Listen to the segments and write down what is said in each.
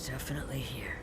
definitely here.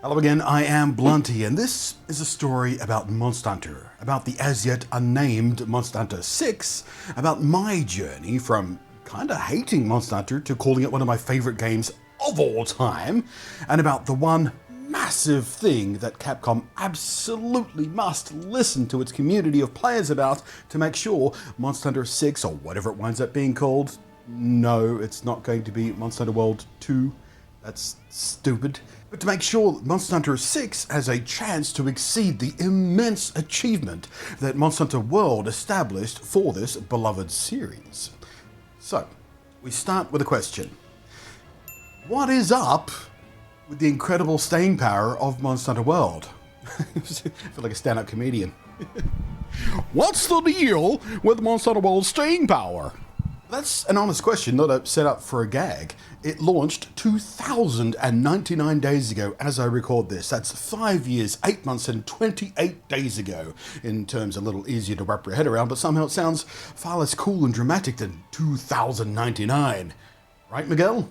Hello again, I am Blunty, and this is a story about Monster Hunter, about the as yet unnamed Monster Hunter 6, about my journey from kinda hating Monster Hunter to calling it one of my favorite games of all time, and about the one massive thing that Capcom absolutely must listen to its community of players about to make sure Monster Hunter 6, or whatever it winds up being called, no, it's not going to be Monster Hunter World 2, that's stupid. But to make sure Monster Hunter 6 has a chance to exceed the immense achievement that Monster Hunter World established for this beloved series. So, we start with a question. What is up with the incredible staying power of Monster Hunter World? I feel like a stand-up comedian. What's the deal with Monster Hunter World's staying power? That's an honest question, not a setup for a gag. It launched 2,099 days ago as I record this. That's 5 years, 8 months and 28 days ago. In terms a little easier to wrap your head around, but somehow it sounds far less cool and dramatic than 2,099. Right, Miguel?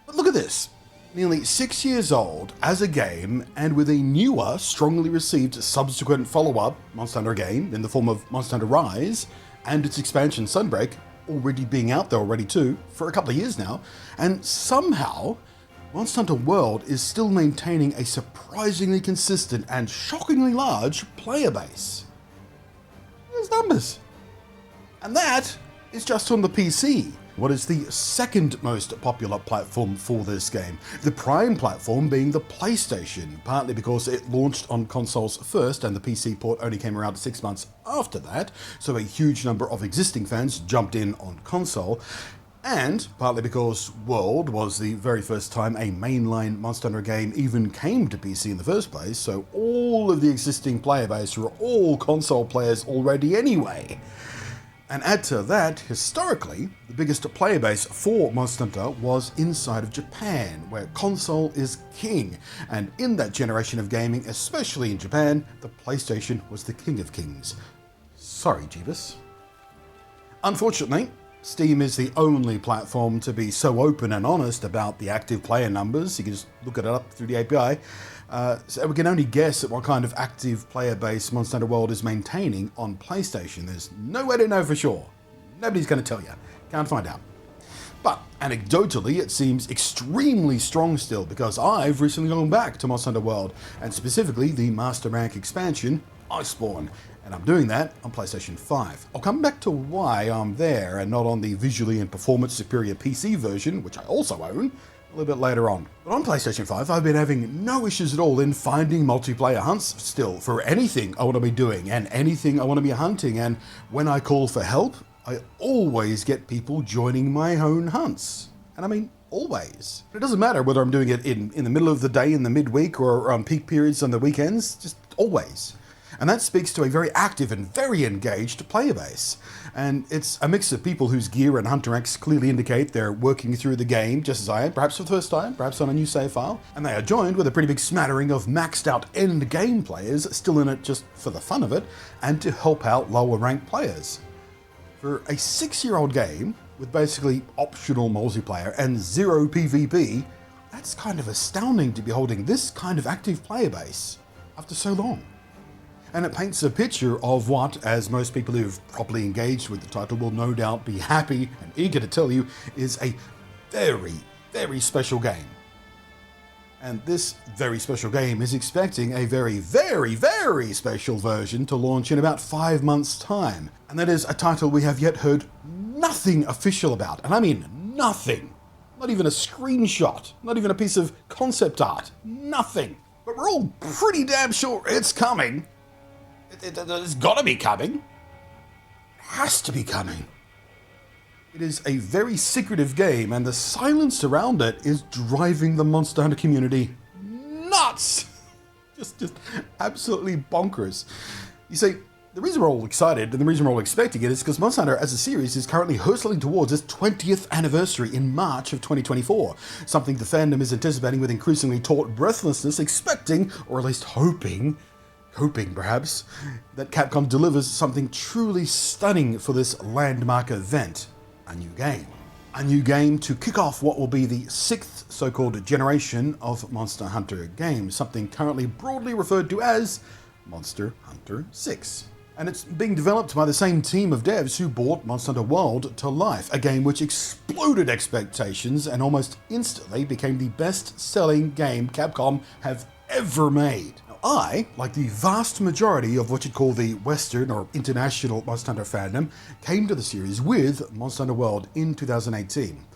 But look at this. Nearly 6 years old as a game, and with a newer, strongly received subsequent follow-up Monster Hunter game in the form of Monster Hunter Rise, and its expansion Sunbreak already being out there already too for a couple of years now, and somehow Monster Hunter World is still maintaining a surprisingly consistent and shockingly large player base. There's numbers. And that is just on the PC. What is the second most popular platform for this game? The prime platform being the PlayStation, partly because it launched on consoles first and the PC port only came around 6 months after that, so a huge number of existing fans jumped in on console, and partly because World was the very first time a mainline Monster Hunter game even came to PC in the first place, so all of the existing player base were all console players already anyway. And add to that, historically, the biggest player base for Monster Hunter was inside of Japan, where console is king. And in that generation of gaming, especially in Japan, the PlayStation was the king of kings. Sorry, Jeebus. Unfortunately, Steam is the only platform to be so open and honest about the active player numbers. You can just look it up through the API. So we can only guess at what kind of active player base Monster Hunter World is maintaining on PlayStation. There's no way to know for sure. Nobody's going to tell you. Can't find out. But anecdotally, it seems extremely strong still, because I've recently gone back to Monster Hunter World, and specifically the Master Rank expansion, Iceborne. And I'm doing that on PlayStation 5. I'll come back to why I'm there and not on the visually and performance superior PC version, which I also own, a little bit later on. But on PlayStation 5, I've been having no issues at all in finding multiplayer hunts still for anything I want to be doing and anything I want to be hunting. And when I call for help, I always get people joining my own hunts. And I mean, always. It doesn't matter whether I'm doing it in the middle of the day, in the midweek, or on peak periods on the weekends, just always. And that speaks to a very active and very engaged player base. And it's a mix of people whose gear and hunter ranks clearly indicate they're working through the game just as I am, perhaps for the first time, perhaps on a new save file. And they are joined with a pretty big smattering of maxed out end game players still in it just for the fun of it and to help out lower ranked players. For a 6-year-old game with basically optional multiplayer and zero PvP, that's kind of astounding to be holding this kind of active player base after so long. And it paints a picture of what, as most people who've properly engaged with the title will no doubt be happy and eager to tell you, is a very, very special game. And this very special game is expecting a very, very, very special version to launch in about 5 months' time. And that is a title we have yet heard nothing official about. And I mean nothing. Not even a screenshot. Not even a piece of concept art. Nothing. But we're all pretty damn sure it's coming. It's gotta be coming. It has to be coming. It is a very secretive game, and the silence around it is driving the Monster Hunter community nuts. Just absolutely bonkers. You see, the reason we're all excited and the reason we're all expecting it is because Monster Hunter as a series is currently hurtling towards its 20th anniversary in March of 2024, something the fandom is anticipating with increasingly taut breathlessness, expecting, or at least hoping, hoping perhaps that Capcom delivers something truly stunning for this landmark event, a new game. A new game to kick off what will be the 6th so-called generation of Monster Hunter games, something currently broadly referred to as Monster Hunter 6. And it's being developed by the same team of devs who brought Monster Hunter World to life, a game which exploded expectations and almost instantly became the best-selling game Capcom have ever made. Now, I, like the vast majority of what you'd call the Western or international Monster Hunter fandom, came to the series with Monster Hunter World in 2018.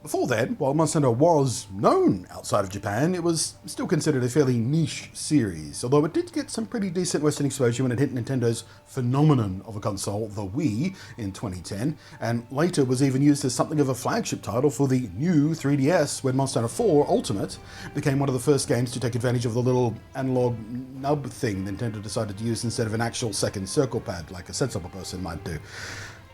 Before then, while Monster Hunter was known outside of Japan, it was still considered a fairly niche series, although it did get some pretty decent Western exposure when it hit Nintendo's phenomenon of a console, the Wii, in 2010, and later was even used as something of a flagship title for the new 3DS when Monster Hunter 4 Ultimate became one of the first games to take advantage of the little analog nub thing Nintendo decided to use instead of an actual second circle pad like a sensible person might do.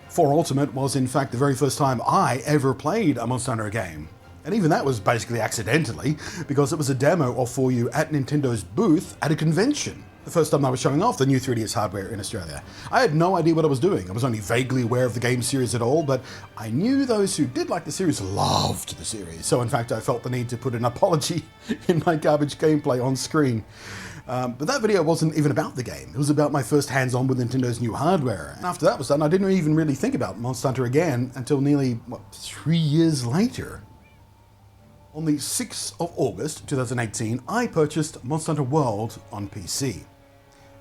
4 Ultimate was in fact the very first time I ever played a Monster Hunter game. And even that was basically accidentally, because it was a demo of 4U at Nintendo's booth at a convention. The first time I was showing off the new 3DS hardware in Australia. I had no idea what I was doing. I was only vaguely aware of the game series at all, but I knew those who did like the series loved the series. So in fact I felt the need to put an apology in my garbage gameplay on screen. But that video wasn't even about the game. It was about my first hands-on with Nintendo's new hardware. And after that was done, I didn't even really think about Monster Hunter again until nearly, 3 years later. On the 6th of August 2018, I purchased Monster Hunter World on PC.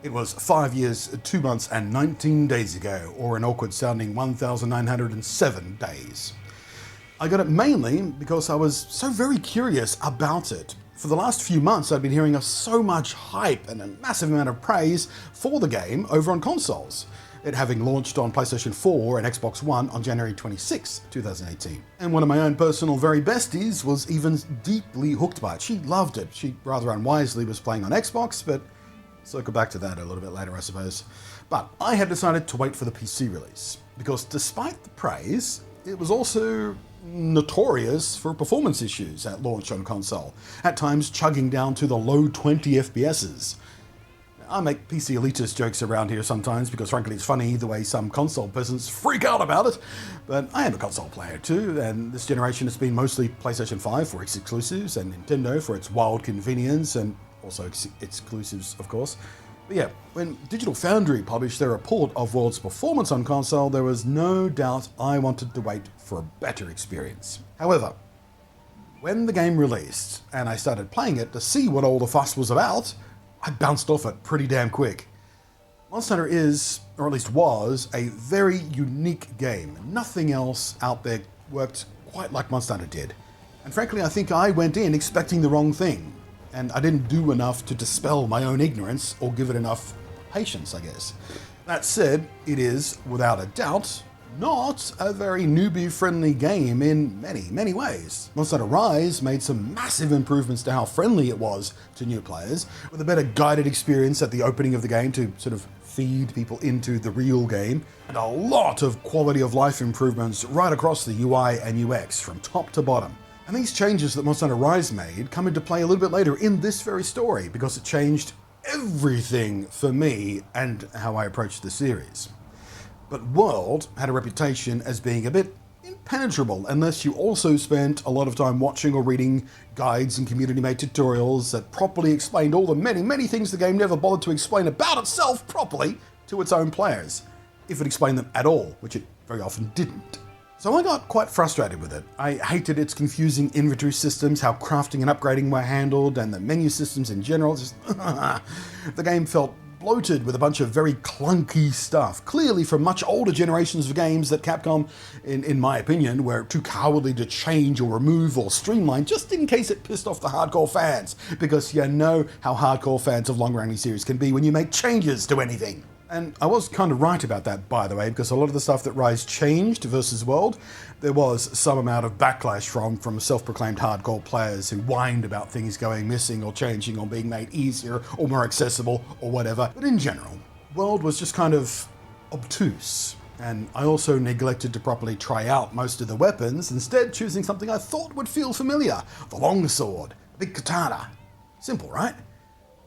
It was 5 years, 2 months and 19 days ago, or an awkward sounding 1,907 days. I got it mainly because I was so very curious about it. For the last few months, I've been hearing so much hype and a massive amount of praise for the game over on consoles, it having launched on PlayStation 4 and Xbox One on January 26, 2018. And one of my own personal very besties was even deeply hooked by it. She loved it. She rather unwisely was playing on Xbox, but circle back to that a little bit later, I suppose. But I had decided to wait for the PC release, because despite the praise, it was also notorious for performance issues at launch on console, at times chugging down to the low 20 FPSs. I make PC elitist jokes around here sometimes because frankly it's funny the way some console peasants freak out about it, but I am a console player too, and this generation has been mostly PlayStation 5 for its exclusives and Nintendo for its wild convenience and also exclusives of course. But yeah, when Digital Foundry published their report of World's performance on console, there was no doubt I wanted to wait for a better experience. However, when the game released and I started playing it to see what all the fuss was about, I bounced off it pretty damn quick. Monster Hunter is, or at least was, a very unique game. Nothing else out there worked quite like Monster Hunter did. And frankly, I think I went in expecting the wrong thing. And I didn't do enough to dispel my own ignorance or give it enough patience, I guess. That said, it is, without a doubt, not a very newbie-friendly game in many, many ways. Monster Hunter Rise made some massive improvements to how friendly it was to new players, with a better guided experience at the opening of the game to sort of feed people into the real game, and a lot of quality of life improvements right across the UI and UX from top to bottom. And these changes that Monster Hunter Rise made come into play a little bit later in this very story because it changed everything for me and how I approached the series. But World had a reputation as being a bit impenetrable unless you also spent a lot of time watching or reading guides and community-made tutorials that properly explained all the many, many things the game never bothered to explain about itself properly to its own players, if it explained them at all, which it very often didn't. So I got quite frustrated with it. I hated its confusing inventory systems, how crafting and upgrading were handled, and the menu systems in general. Just the game felt bloated with a bunch of very clunky stuff, clearly from much older generations of games that Capcom, in my opinion, were too cowardly to change or remove or streamline just in case it pissed off the hardcore fans, because you know how hardcore fans of long-running series can be when you make changes to anything. And I was kind of right about that, by the way, because a lot of the stuff that Rise changed versus World, there was some amount of backlash from self-proclaimed hardcore players who whined about things going missing or changing or being made easier or more accessible or whatever. But in general, World was just kind of obtuse. And I also neglected to properly try out most of the weapons, instead choosing something I thought would feel familiar. The longsword, a big katana. Simple, right?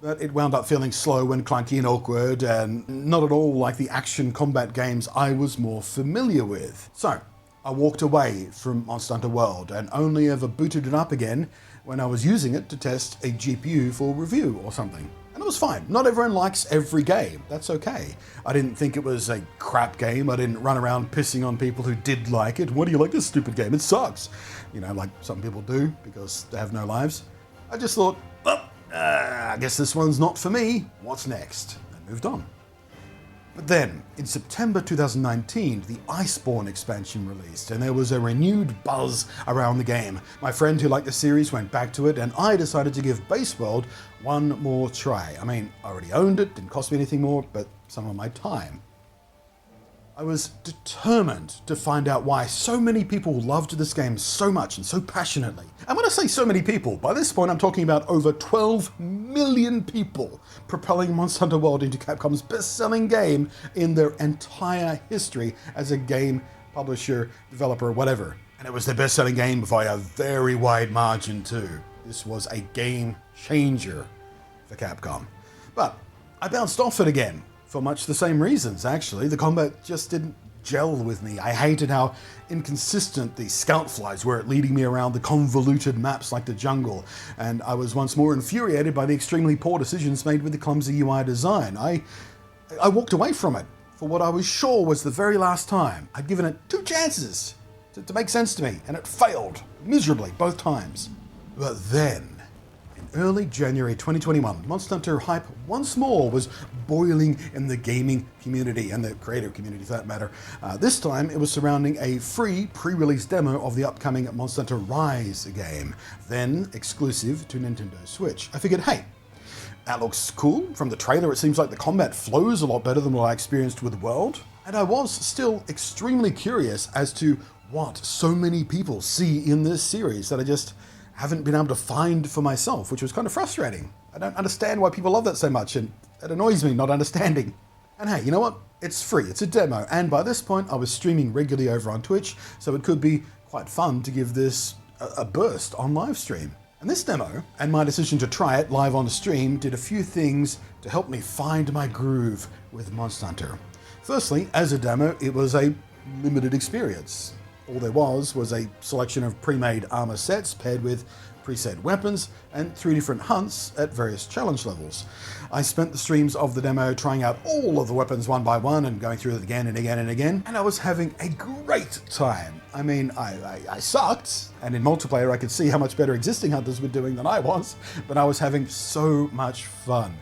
but it wound up feeling slow and clunky and awkward and not at all like the action combat games I was more familiar with. So I walked away from Monster Hunter World and only ever booted it up again when I was using it to test a GPU for review or something. And it was fine. Not everyone likes every game. That's okay. I didn't think it was a crap game. I didn't run around pissing on people who did like it. Why do you like this stupid game? It sucks. You know, like some people do because they have no lives. I just thought, I guess this one's not for me. What's next? And moved on. But then, in September 2019, the Iceborne expansion released, and there was a renewed buzz around the game. My friend who liked the series went back to it, and I decided to give Base World one more try. I mean, I already owned it, didn't cost me anything more, but some of my time. I was determined to find out why so many people loved this game so much and so passionately. And when I say so many people, by this point I'm talking about over 12 million people propelling Monster Hunter World into Capcom's best-selling game in their entire history as a game publisher, developer, whatever. And it was their best-selling game by a very wide margin too. This was a game changer for Capcom. But I bounced off it again. For much the same reasons, actually. The combat just didn't gel with me. I hated how inconsistent the scout flies were at leading me around the convoluted maps like the jungle, and I was once more infuriated by the extremely poor decisions made with the clumsy UI design. I walked away from it for what I was sure was the very last time. I'd given it 2 chances to make sense to me, and it failed miserably both times. But then, early January 2021, Monster Hunter hype once more was boiling in the gaming community, and the creative community for that matter. This time it was surrounding a free pre-release demo of the upcoming Monster Hunter Rise game, then exclusive to Nintendo Switch. I figured, hey, that looks cool. From the trailer it seems like the combat flows a lot better than what I experienced with World. And I was still extremely curious as to what so many people see in this series that I just haven't been able to find for myself, which was kind of frustrating. I don't understand why people love that so much, and it annoys me not understanding. And hey, you know what? It's free, it's a demo, and by this point I was streaming regularly over on Twitch, so it could be quite fun to give this a burst on live stream. And this demo, and my decision to try it live on stream, did a few things to help me find my groove with Monster Hunter. Firstly, as a demo, it was a limited experience. All there was a selection of pre-made armor sets paired with preset weapons and 3 different hunts at various challenge levels. I spent the streams of the demo trying out all of the weapons one by one and going through it again and again and again, and I was having a great time. I mean, I sucked, and in multiplayer I could see how much better existing hunters were doing than I was, but I was having so much fun.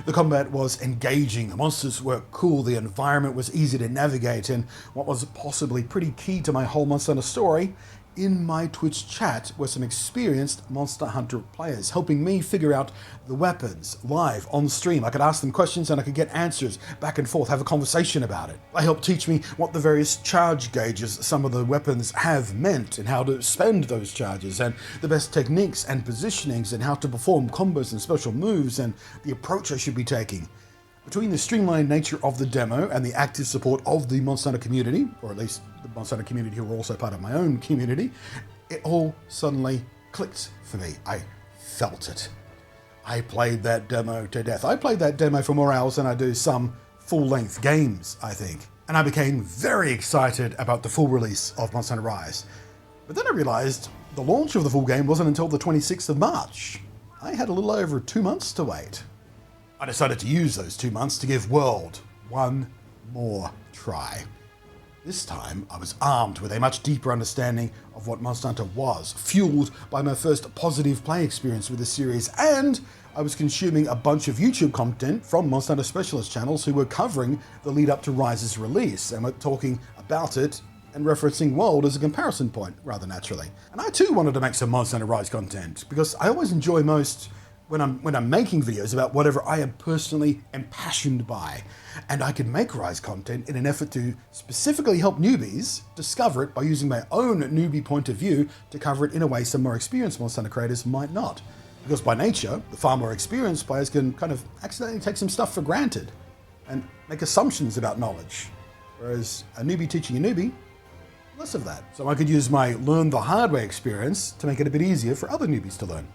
The combat was engaging, the monsters were cool, the environment was easy to navigate, and what was possibly pretty key to my whole Monster Hunter story, in my Twitch chat were some experienced Monster Hunter players helping me figure out the weapons live on stream. I could ask them questions and I could get answers back and forth, have a conversation about it. They helped teach me what the various charge gauges some of the weapons have meant and how to spend those charges and the best techniques and positionings and how to perform combos and special moves and the approach I should be taking. Between the streamlined nature of the demo and the active support of the Monster Hunter community, or at least the Monster Hunter community who were also part of my own community, it all suddenly clicked for me. I felt it. I played that demo to death. I played that demo for more hours than I do some full-length games, I think. And I became very excited about the full release of Monster Hunter Rise. But then I realized the launch of the full game wasn't until the 26th of March. I had a little over 2 months to wait. I decided to use those 2 months to give World one more try. This time, I was armed with a much deeper understanding of what Monster Hunter was, fueled by my first positive play experience with the series, and I was consuming a bunch of YouTube content from Monster Hunter specialist channels who were covering the lead up to Rise's release, and were talking about it and referencing World as a comparison point, rather naturally. And I too wanted to make some Monster Hunter Rise content, because I always enjoy most when I'm making videos about whatever I am personally impassioned by, and I can make Rise content in an effort to specifically help newbies discover it by using my own newbie point of view to cover it in a way some more experienced Monster Hunter creators might not. Because by nature, the far more experienced players can kind of accidentally take some stuff for granted and make assumptions about knowledge, whereas a newbie teaching a newbie, less of that. So I could use my learn the hard way experience to make it a bit easier for other newbies to learn.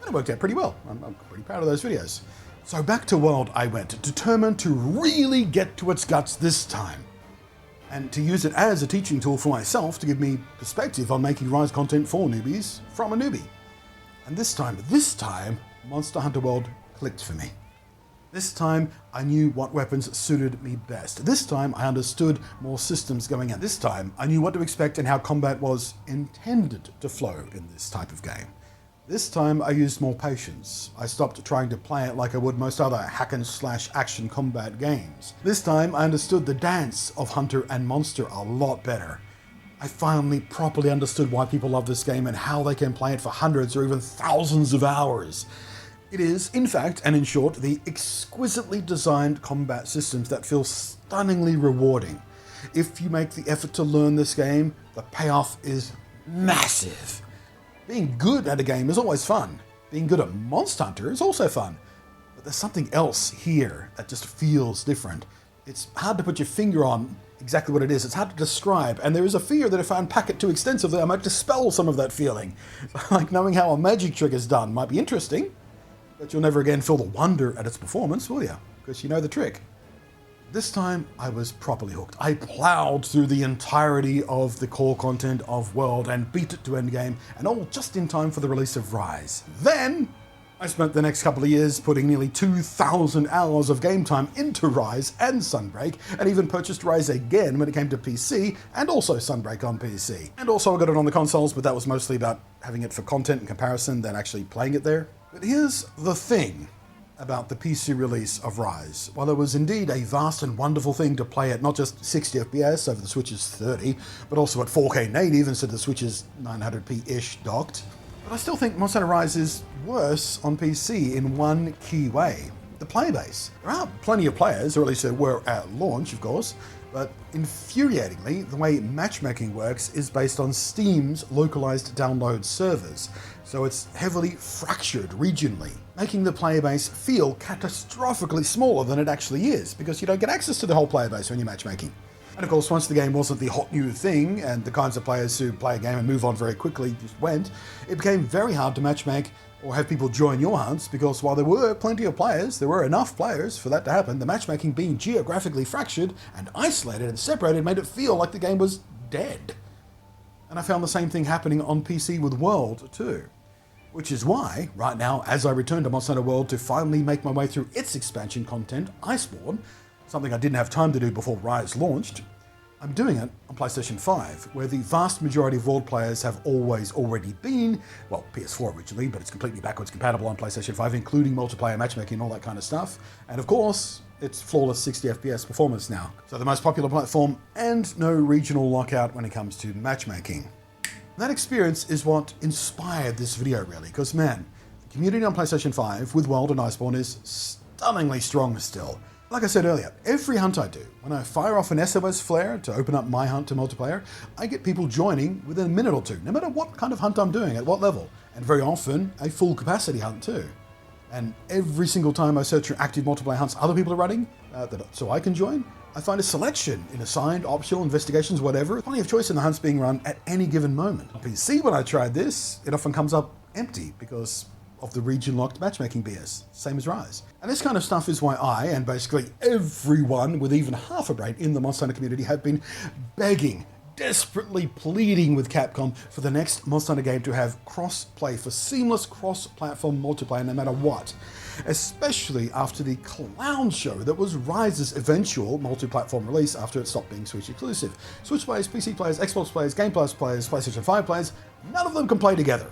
And it worked out pretty well. I'm pretty proud of those videos. So back to World I went, determined to really get to its guts this time, and to use it as a teaching tool for myself to give me perspective on making Rise content for newbies from a newbie. And this time, Monster Hunter World clicked for me. This time, I knew what weapons suited me best. This time, I understood more systems going in. This time, I knew what to expect and how combat was intended to flow in this type of game. This time, I used more patience. I stopped trying to play it like I would most other hack-and-slash action combat games. This time, I understood the dance of hunter and monster a lot better. I finally properly understood why people love this game and how they can play it for hundreds or even thousands of hours. It is, in fact, and in short, the exquisitely designed combat systems that feel stunningly rewarding. If you make the effort to learn this game, the payoff is massive. Being good at a game is always fun. Being good at Monster Hunter is also fun. But there's something else here that just feels different. It's hard to put your finger on exactly what it is. It's hard to describe, and there is a fear that if I unpack it too extensively, I might dispel some of that feeling. Like knowing how a magic trick is done might be interesting, but you'll never again feel the wonder at its performance, will you? Because you know the trick. This time, I was properly hooked. I plowed through the entirety of the core content of World and beat it to endgame, and all just in time for the release of Rise. Then, I spent the next couple of years putting nearly 2,000 hours of game time into Rise and Sunbreak, and even purchased Rise again when it came to PC, and also Sunbreak on PC. And also I got it on the consoles, but that was mostly about having it for content and comparison than actually playing it there. But here's the thing about the PC release of Rise. While it was indeed a vast and wonderful thing to play at not just 60 FPS over the Switch's 30, but also at 4K native instead of the Switch's 900p-ish docked, but I still think Monster Hunter Rise is worse on PC in one key way: the player base. There are plenty of players, or at least there were at launch, of course, but infuriatingly, the way matchmaking works is based on Steam's localized download servers, so it's heavily fractured regionally, making the player base feel catastrophically smaller than it actually is, because you don't get access to the whole player base when you're matchmaking. And of course, once the game wasn't the hot new thing, and the kinds of players who play a game and move on very quickly just went, it became very hard to matchmake or have people join your hunts, because while there were plenty of players, there were enough players for that to happen. The matchmaking being geographically fractured and isolated and separated made it feel like the game was dead. And I found the same thing happening on PC with World too. Which is why, right now, as I return to Monster Hunter World to finally make my way through its expansion content, Iceborne, something I didn't have time to do before Rise launched, I'm doing it on PlayStation 5, where the vast majority of World players have already been, well, PS4 originally, but it's completely backwards compatible on PlayStation 5, including multiplayer matchmaking and all that kind of stuff. And of course, it's flawless 60 FPS performance now. So the most popular platform, and no regional lockout when it comes to matchmaking. That experience is what inspired this video, really, because man, the community on PlayStation 5 with World and Iceborne is stunningly strong still. Like I said earlier, every hunt I do, when I fire off an SOS flare to open up my hunt to multiplayer, I get people joining within a minute or two, no matter what kind of hunt I'm doing, at what level, and very often a full capacity hunt too. And every single time I search for active multiplayer hunts other people are running, so I can join, I find a selection in assigned, optional, investigations, whatever. Plenty of choice in the hunts being run at any given moment. On PC, when I tried this, it often comes up empty because of the region-locked matchmaking BS, same as Rise. And this kind of stuff is why I, and basically everyone with even half a brain in the Monster Hunter community, have been begging, desperately pleading with Capcom for the next Monster Hunter game to have cross-play for seamless cross-platform multiplayer no matter what. Especially after the clown show that was Rise's eventual multi-platform release after it stopped being Switch exclusive. Switch players, PC players, Xbox players, Game Pass players, PlayStation 5 players, none of them can play together.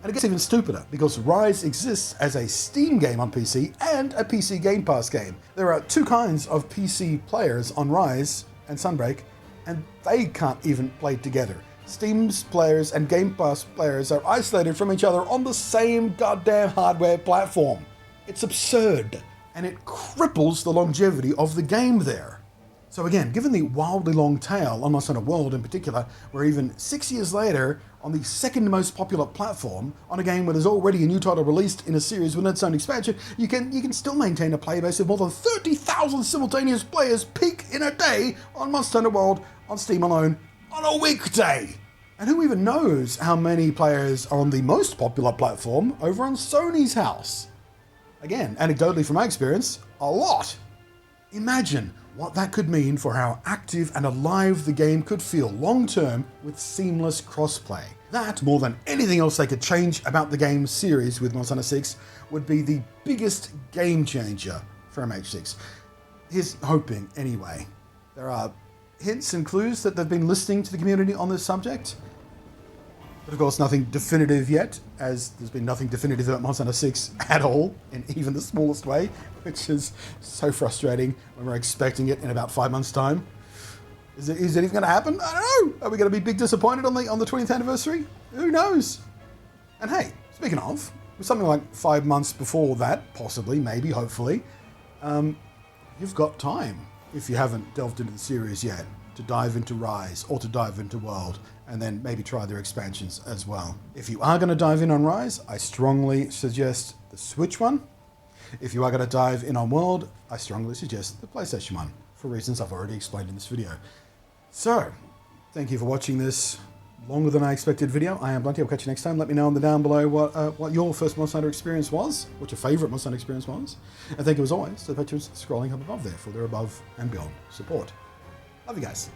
And it gets even stupider, because Rise exists as a Steam game on PC and a PC Game Pass game. There are two kinds of PC players on Rise and Sunbreak, and they can't even play together. Steam's players and Game Pass players are isolated from each other on the same goddamn hardware platform. It's absurd, and it cripples the longevity of the game there. So again, given the wildly long tail on Monster Hunter World in particular, where even 6 years later, on the second most popular platform, on a game where there's already a new title released in a series with its own expansion, you can still maintain a player base of more than 30,000 simultaneous players peak in a day on Monster Hunter World on Steam alone on a weekday. And who even knows how many players are on the most popular platform over on Sony's house? Again, anecdotally from my experience, a lot. Imagine what that could mean for how active and alive the game could feel long-term with seamless crossplay. That, more than anything else they could change about the game series with Monster Hunter 6, would be the biggest game changer for MH6. Here's hoping, anyway. There are hints and clues that they've been listening to the community on this subject. But of course, nothing definitive yet, as there's been nothing definitive about Monster Hunter 6 at all, in even the smallest way, which is so frustrating when we're expecting it in about 5 months' time. Is it even going to happen? I don't know. Are we going to be big disappointed on the 20th anniversary? Who knows? And hey, speaking of, with something like 5 months before that, possibly, maybe, hopefully, you've got time, if you haven't delved into the series yet, to dive into Rise or to dive into World, and then maybe try their expansions as well. If you are going to dive in on Rise, I strongly suggest the Switch one. If you are going to dive in on World, I strongly suggest the PlayStation one, for reasons I've already explained in this video. So, thank you for watching this longer than I expected video. I am Blunty. I'll catch you next time. Let me know in the down below what your first Monster Hunter experience was, what your favourite Monster Hunter experience was. And thank you as always to the patrons scrolling up above there for their above and beyond support. Love you guys.